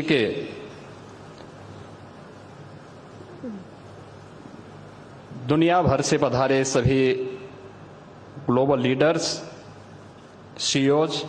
के दुनिया भर से पधारे सभी ग्लोबल लीडर्स, सीईओज,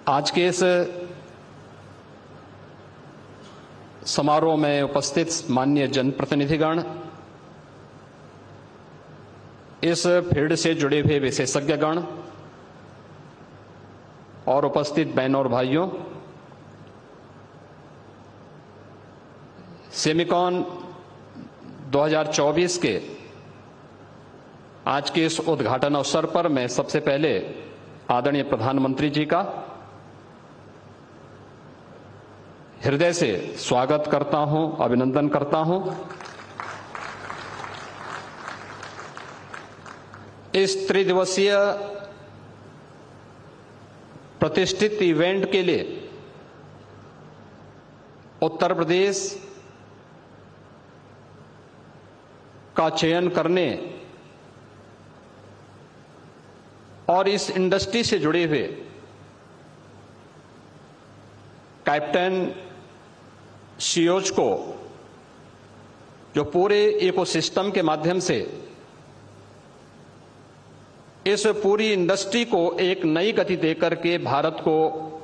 आज के इस समारोह में उपस्थित माननीय जनप्रतिनिधिगण, इस फील्ड से जुड़े हुए विशेषज्ञगण और उपस्थित बहनों और भाइयों, सेमिकॉन 2024 के आज के इस उद्घाटन अवसर पर मैं सबसे पहले आदरणीय प्रधानमंत्री जी का हृदय से स्वागत करता हूं, अभिनंदन करता हूं। इस त्रिदिवसीय प्रतिष्ठित इवेंट के लिए उत्तर प्रदेश का चयन करने और इस इंडस्ट्री से जुड़े हुए कैप्टन सीईओज को, जो पूरे इकोसिस्टम के माध्यम से इस पूरी इंडस्ट्री को एक नई गति देकर के भारत को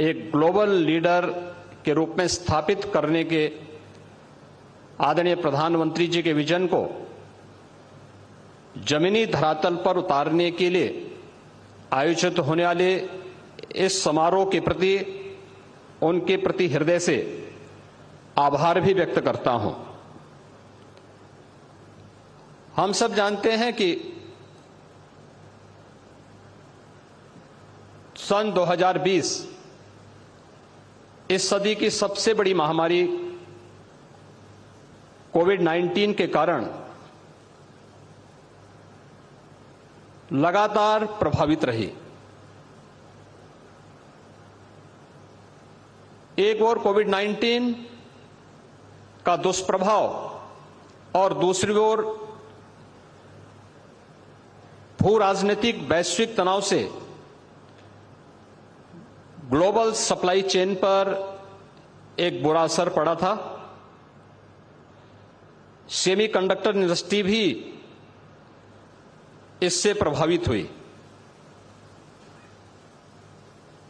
एक ग्लोबल लीडर के रूप में स्थापित करने के आदरणीय प्रधानमंत्री जी के विजन को जमीनी धरातल पर उतारने के लिए आयोजित होने वाले इस समारोह के प्रति उनके प्रति हृदय से आभार भी व्यक्त करता हूं। हम सब जानते हैं कि सन 2020 इस सदी की सबसे बड़ी महामारी कोविड-19 के कारण लगातार प्रभावित रही। एक ओर कोविड-19 का दुष्प्रभाव और दूसरी ओर भू राजनीतिक वैश्विक तनाव से ग्लोबल सप्लाई चेन पर एक बुरा असर पड़ा था। सेमीकंडक्टर इंडस्ट्री भी इससे प्रभावित हुई।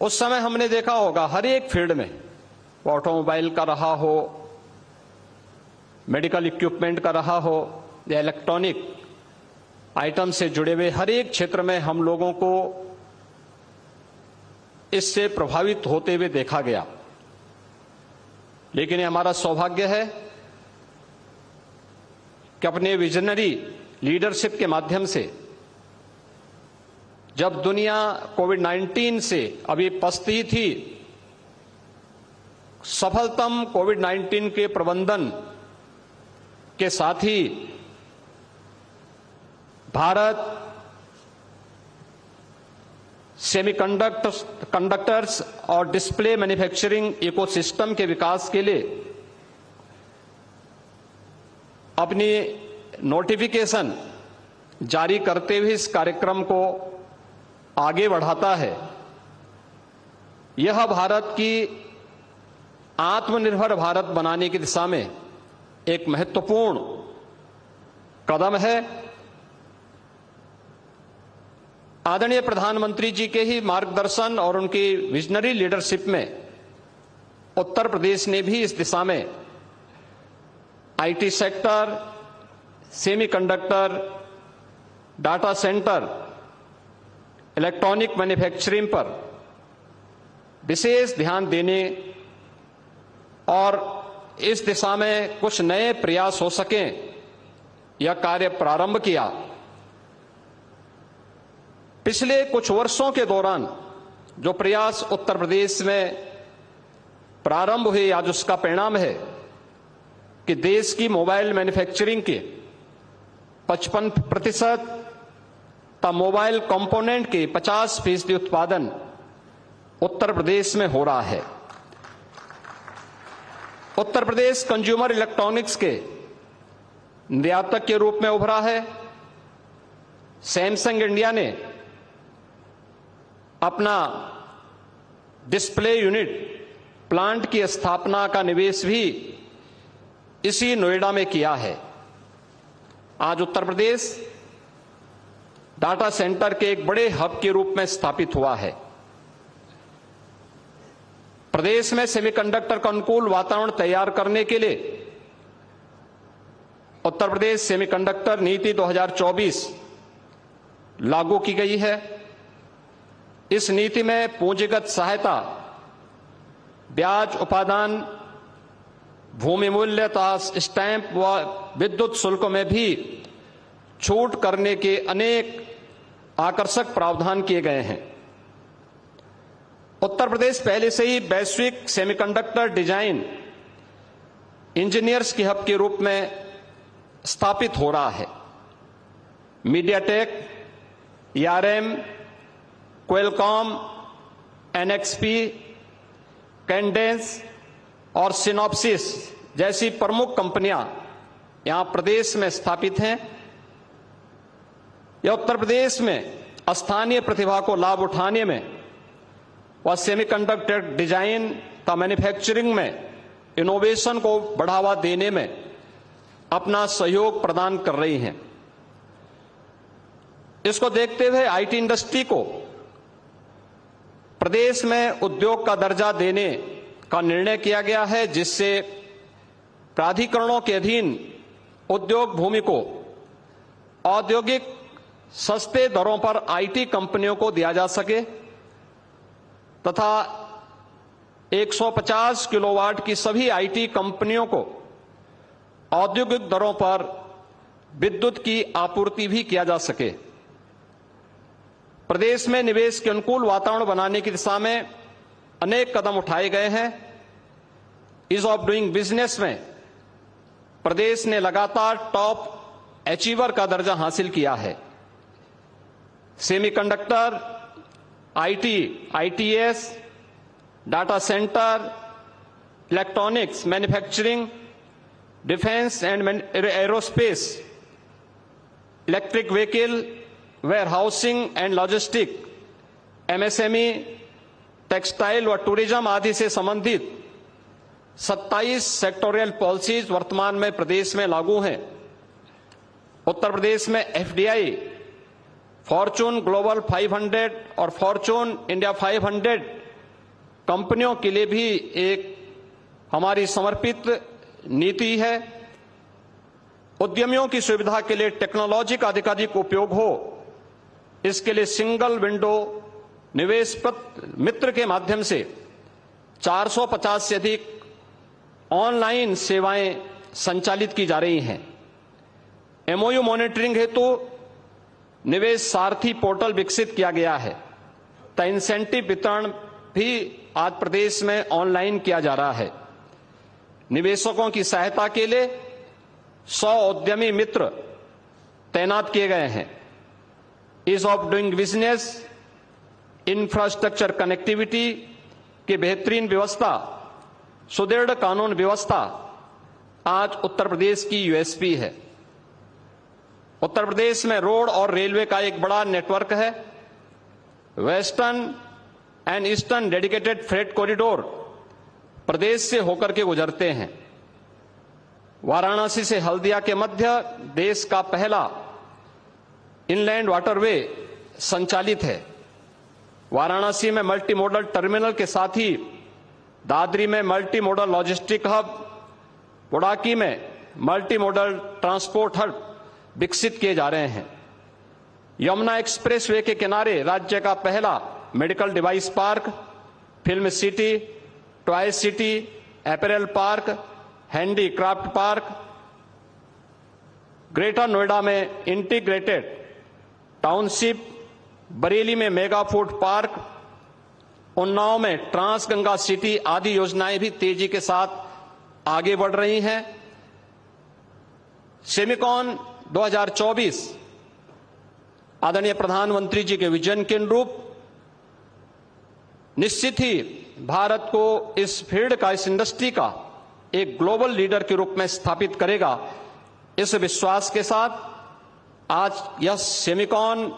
उस समय हमने देखा होगा हर एक फील्ड में, वो ऑटोमोबाइल का रहा हो, मेडिकल इक्विपमेंट का रहा हो या इलेक्ट्रॉनिक आइटम से जुड़े हुए हर एक क्षेत्र में हम लोगों को इससे प्रभावित होते हुए देखा गया। लेकिन ये हमारा सौभाग्य है कि अपने विजनरी लीडरशिप के माध्यम से जब दुनिया कोविड-19 से अभी पछती थी, सफलतम कोविड-19 के प्रबंधन के साथ ही भारत सेमीकंडक्टर्स और डिस्प्ले मैन्युफैक्चरिंग इकोसिस्टम के विकास के लिए अपनी नोटिफिकेशन जारी करते हुए इस कार्यक्रम को आगे बढ़ाता है। यह भारत की आत्मनिर्भर भारत बनाने की दिशा में एक महत्वपूर्ण कदम है। आदरणीय प्रधानमंत्री जी के ही मार्गदर्शन और उनकी विजनरी लीडरशिप में उत्तर प्रदेश ने भी इस दिशा में IT sector, semiconductor, data centre, electronic manufacturing पर विशेष ध्यान देने और इस दिशा में कुछ नए प्रयास हो सकें, यह कार्य प्रारंभ किया। पिछले कुछ वर्षों के दौरान जो प्रयास उत्तर प्रदेश में प्रारंभ हुए, आज उसका परिणाम है कि देश की मोबाइल मैन्युफैक्चरिंग के 55% तथा मोबाइल कंपोनेंट के 50% उत्पादन उत्तर प्रदेश में हो रहा है। उत्तर प्रदेश कंज्यूमर इलेक्ट्रॉनिक्स के निर्यातक के रूप में उभरा है। सैमसंग इंडिया ने अपना डिस्प्ले यूनिट प्लांट की स्थापना का निवेश भी इसी नोएडा में किया है। आज उत्तर प्रदेश डाटा सेंटर के एक बड़े हब के रूप में स्थापित हुआ है। प्रदेश में सेमीकंडक्टर का अनुकूल वातावरण तैयार करने के लिए उत्तर प्रदेश सेमीकंडक्टर नीति 2024 लागू की गई है। इस नीति में पूंजीगत सहायता, ब्याज उपादान, भूमि मूल्य तथा स्टैंप व विद्युत शुल्क में भी छूट करने के अनेक आकर्षक प्रावधान किए गए हैं। उत्तर प्रदेश पहले से ही वैश्विक सेमीकंडक्टर डिजाइन इंजीनियर्स के हब के रूप में स्थापित हो रहा है। MediaTek, ERM, Qualcomm, NXP, Cadence और सिनॉप्सिस जैसी प्रमुख कंपनियां यहां प्रदेश में स्थापित हैं। यह उत्तर प्रदेश में स्थानीय प्रतिभा को लाभ उठाने में व सेमीकंडक्टर डिजाइन तथा मैन्युफैक्चरिंग में इनोवेशन को बढ़ावा देने में अपना सहयोग प्रदान कर रही हैं। इसको देखते हुए IT इंडस्ट्री को प्रदेश में उद्योग का दर्जा देने का निर्णय किया गया है, जिससे प्राधिकरणों के अधीन उद्योग भूमि को औद्योगिक सस्ते दरों पर IT कंपनियों को दिया जा सके तथा 150 किलोवाट की सभी IT कंपनियों को औद्योगिक दरों पर विद्युत की आपूर्ति भी किया जा सके। प्रदेश में निवेश के अनुकूल वातावरण बनाने की दिशा में अनेक कदम उठाए गए हैं। ईज ऑफ डूइंग बिजनेस में प्रदेश ने लगातार टॉप अचीवर का दर्जा हासिल किया है। Semiconductor, IT, ITS, data centre, electronics, manufacturing, defence and aerospace, electric vehicle, warehousing and logistic, MSME, textile व टूरिज्म आदि से संबंधित 27 सेक्टोरियल पॉलिसीज वर्तमान में प्रदेश में लागू हैं। उत्तर प्रदेश में FDI, फॉर्चून ग्लोबल 500 और फॉर्चून इंडिया 500 कंपनियों के लिए भी एक हमारी समर्पित नीति है। उद्यमियों की सुविधा के लिए टेक्नोलॉजी का अधिकाधिक उपयोग हो, इसके लिए सिंगल विंडो निवेश मित्र के माध्यम से 450 से अधिक ऑनलाइन सेवाएं संचालित की जा रही हैं। MOU मॉनिटरिंग हेतु निवेश सारथी पोर्टल विकसित किया गया है तथा इंसेंटिव वितरण भी आज प्रदेश में ऑनलाइन किया जा रहा है। निवेशकों की सहायता के लिए 100 उद्यमी मित्र तैनात किए गए हैं। Ease of doing business, infrastructure connectivity की बेहतरीन व्यवस्था, सुदृढ़ कानून व्यवस्था आज उत्तर प्रदेश की USP है। उत्तर प्रदेश में रोड और रेलवे का एक बड़ा नेटवर्क है। Western and eastern dedicated freight corridor प्रदेश से होकर के गुजरते हैं। वाराणसी से हल्दिया के मध्य देश का पहला इनलैंड वाटरवे संचालित है। वाराणसी में मल्टी मॉडल टर्मिनल के साथ ही दादरी में मल्टी मॉडल लॉजिस्टिक हब, बुडाकी में मल्टी मॉडल ट्रांसपोर्ट हब विकसित किए जा रहे हैं। यमुना एक्सप्रेसवे के किनारे राज्य का पहला medical device park, film city, toy city, apparel park, handicraft park, greater Noida में इंटीग्रेटेड टाउनशिप, बरेली में मेगा फूड पार्क, उन्नाव में ट्रांस गंगा सिटी आदि योजनाएं भी तेजी के साथ आगे बढ़ रही हैं। सेमिकॉन 2024 आदरणीय प्रधानमंत्री जी के विजन के अनुरूप निश्चित ही भारत को इस फील्ड का, इस इंडस्ट्री का एक ग्लोबल लीडर के रूप में स्थापित करेगा। इस विश्वास के साथ आज यह सेमिकॉन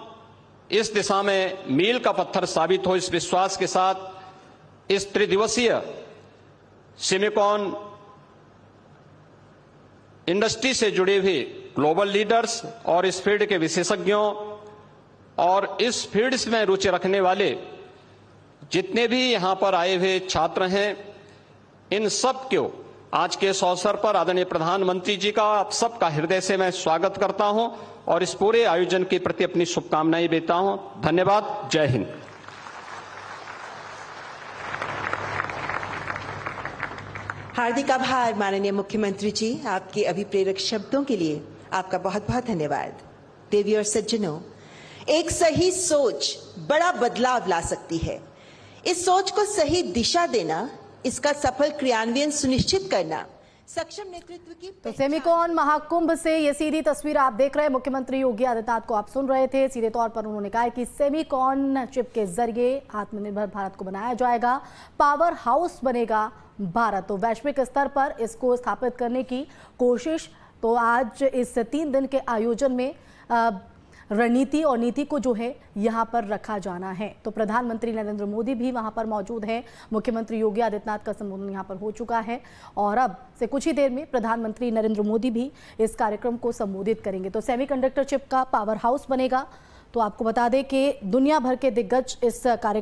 इस दिशा में मील का पत्थर साबित हो, इस विश्वास के साथ इस त्रिदिवसीय सिमिकॉन इंडस्ट्री से जुड़े हुए ग्लोबल लीडर्स और इस फील्ड के विशेषज्ञों और इस फील्ड में रुचि रखने वाले जितने भी यहां पर आए हुए छात्र हैं, इन सब को आज के इस अवसर पर आदरणीय प्रधानमंत्री जी का आप सबका हृदय से मैं स्वागत करता हूं और इस पूरे आयोजन के प्रति अपनी शुभकामनाएं देता हूं। धन्यवाद। जय हिंद। हार्दिक आभार माननीय मुख्यमंत्री जी, आपके अभिप्रेरक शब्दों के लिए आपका बहुत बहुत धन्यवाद। देवी और सज्जनों, एक सही सोच बड़ा बदलाव ला सकती है। इस सोच को सही दिशा देना, इसका सफल क्रियान्वयन सुनिश्चित करना सक्षम नेतृत्व की तो सेमिकॉन महाकुंभ से ये सीधी तस्वीर आप देख रहे हैं। मुख्यमंत्री योगी आदित्यनाथ को आप सुन रहे थे। सीधे तौर पर उन्होंने कहा कि सेमिकॉन चिप के जरिए आत्मनिर्भर भारत को बनाया जाएगा, पावर हाउस बनेगा भारत। तो वैश्विक स्तर पर इसको स्थापित करने की कोशिश तो आज इस 3 दिन के आयोजन में रणनीति और नीति को जो है यहाँ पर रखा जाना है। तो प्रधानमंत्री नरेंद्र मोदी भी वहाँ पर मौजूद हैं। मुख्यमंत्री योगी आदित्यनाथ का संबोधन यहाँ पर हो चुका है और अब से कुछ ही देर में प्रधानमंत्री नरेंद्र मोदी भी इस कार्यक्रम को संबोधित करेंगे। तो सेमीकंडक्टर चिप का पावर हाउस बनेगा। तो आपको बता दें कि दुनिया भर के दिग्गज इस कार्यक्रम